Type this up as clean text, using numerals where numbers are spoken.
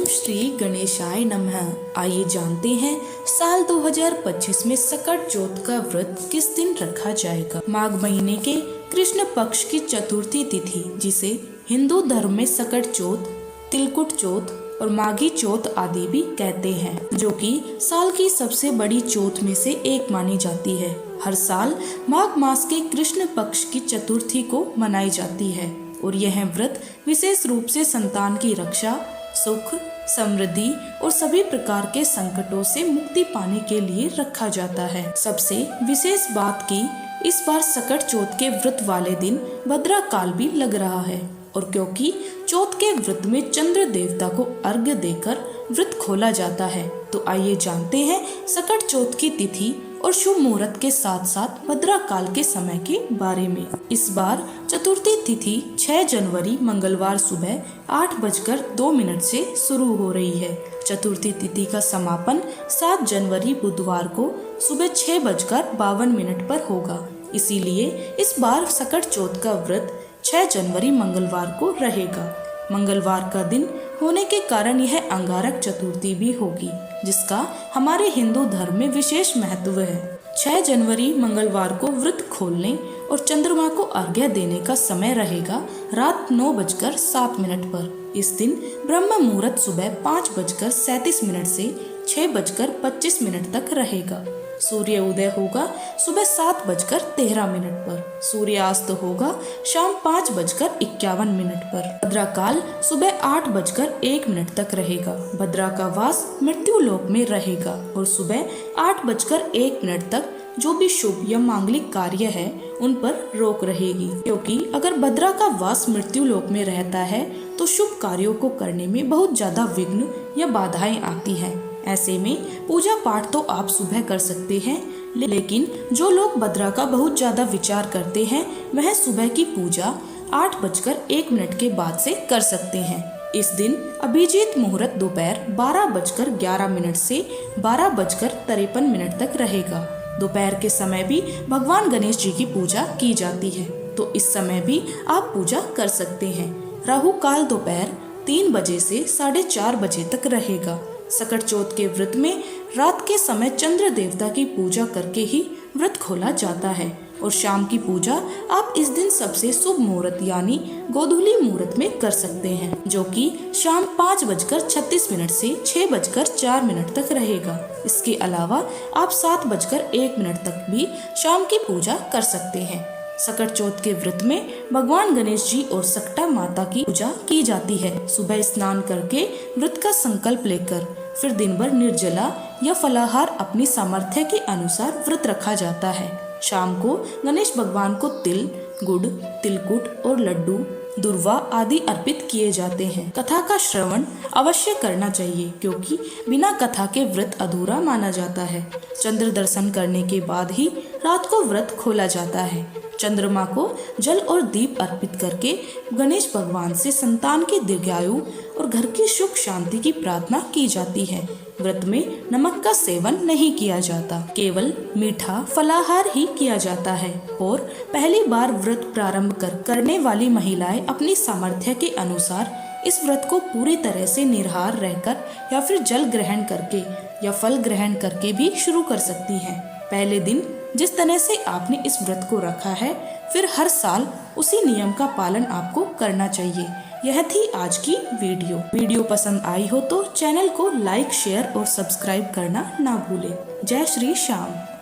श्री गणेशाय नमः। आइए जानते हैं साल 2025 में सकट चौथ का व्रत किस दिन रखा जाएगा। माघ महीने के कृष्ण पक्ष की चतुर्थी तिथि, जिसे हिंदू धर्म में सकट चौथ, तिलकुट चौथ और माघी चौथ आदि भी कहते हैं, जो कि साल की सबसे बड़ी चौथ में से एक मानी जाती है। हर साल माघ मास के कृष्ण पक्ष की चतुर्थी को मनाई जाती है और यह व्रत विशेष रूप से संतान की रक्षा, सुख, समृद्धि और सभी प्रकार के संकटों से मुक्ति पाने के लिए रखा जाता है। सबसे विशेष बात की इस बार सकट चौथ के व्रत वाले दिन भद्रा काल भी लग रहा है और क्योंकि चौथ के व्रत में चंद्र देवता को अर्घ्य देकर व्रत खोला जाता है, तो आइए जानते हैं सकट चौथ की तिथि और शुभ मुहूर्त के साथ साथ भद्रा काल के समय के बारे में। इस बार चतुर्थी तिथि 6 जनवरी मंगलवार सुबह 8:02 से शुरू हो रही है। चतुर्थी तिथि का समापन 7 जनवरी बुधवार को सुबह 6:52 पर होगा। इसीलिए इस बार सकट चौथ का व्रत 6 जनवरी मंगलवार को रहेगा। मंगलवार का दिन होने के कारण यह अंगारक चतुर्थी भी होगी, जिसका हमारे हिंदू धर्म में विशेष महत्व है। 6 जनवरी मंगलवार को व्रत खोलने और चंद्रमा को अर्घ्य देने का समय रहेगा रात 9:07 पर। इस दिन ब्रह्म मुहूर्त सुबह 5:37 से 6:25 तक रहेगा। सूर्य उदय होगा सुबह 7:13 पर। सूर्यास्त होगा शाम 5:51 पर। भद्रा काल सुबह 8:01 तक रहेगा। भद्रा का वास मृत्यु लोक में रहेगा और सुबह 8:01 तक जो भी शुभ या मांगलिक कार्य है उन पर रोक रहेगी, क्योंकि अगर भद्रा का वास मृत्यु लोक में रहता है तो शुभ कार्यों को करने में बहुत ज्यादा विघ्न या बाधाएं आती हैं। ऐसे में पूजा पाठ तो आप सुबह कर सकते हैं, लेकिन जो लोग भद्रा का बहुत ज्यादा विचार करते हैं वह सुबह की पूजा 8:01 के बाद से कर सकते हैं। इस दिन अभिजीत मुहूर्त दोपहर 12:11 से 12:53 तक रहेगा। दोपहर के समय भी भगवान गणेश जी की पूजा की जाती है, तो इस समय भी आप पूजा कर सकते हैं। राहु काल दोपहर 3 बजे से 4:30 बजे तक रहेगा। सकट चौथ के व्रत में रात के समय चंद्र देवता की पूजा करके ही व्रत खोला जाता है और शाम की पूजा आप इस दिन सबसे शुभ मुहूर्त यानी गोधूली मुहूर्त में कर सकते हैं, जो कि शाम 5:36 से 6:04 तक रहेगा। इसके अलावा आप 7:01 तक भी शाम की पूजा कर सकते हैं। सकट चौथ के व्रत में भगवान गणेश जी और सकटा माता की पूजा की जाती है। सुबह स्नान करके व्रत का संकल्प लेकर फिर दिन भर निर्जला या फलाहार अपनी सामर्थ्य के अनुसार व्रत रखा जाता है। शाम को गणेश भगवान को तिल, गुड़, तिलकुट और लड्डू, दुर्वा आदि अर्पित किए जाते हैं। कथा का श्रवण अवश्य करना चाहिए, क्योंकि बिना कथा के व्रत अधूरा माना जाता है। चंद्र दर्शन करने के बाद ही रात को व्रत खोला जाता है। चंद्रमा को जल और दीप अर्पित करके गणेश भगवान से संतान की दीर्घायु और घर की सुख शांति की प्रार्थना की जाती है। व्रत में नमक का सेवन नहीं किया जाता, केवल मीठा फलाहार ही किया जाता है और पहली बार व्रत प्रारंभ करने वाली महिलाएं अपनी सामर्थ्य के अनुसार इस व्रत को पूरी तरह से निराहार रहकर या फिर जल ग्रहण करके या फल ग्रहण करके भी शुरू कर सकती हैं। पहले दिन जिस तरह से आपने इस व्रत को रखा है, फिर हर साल उसी नियम का पालन आपको करना चाहिए। यह थी आज की वीडियो पसंद आई हो तो चैनल को लाइक, शेयर और सब्सक्राइब करना ना भूलें। जय श्री श्याम।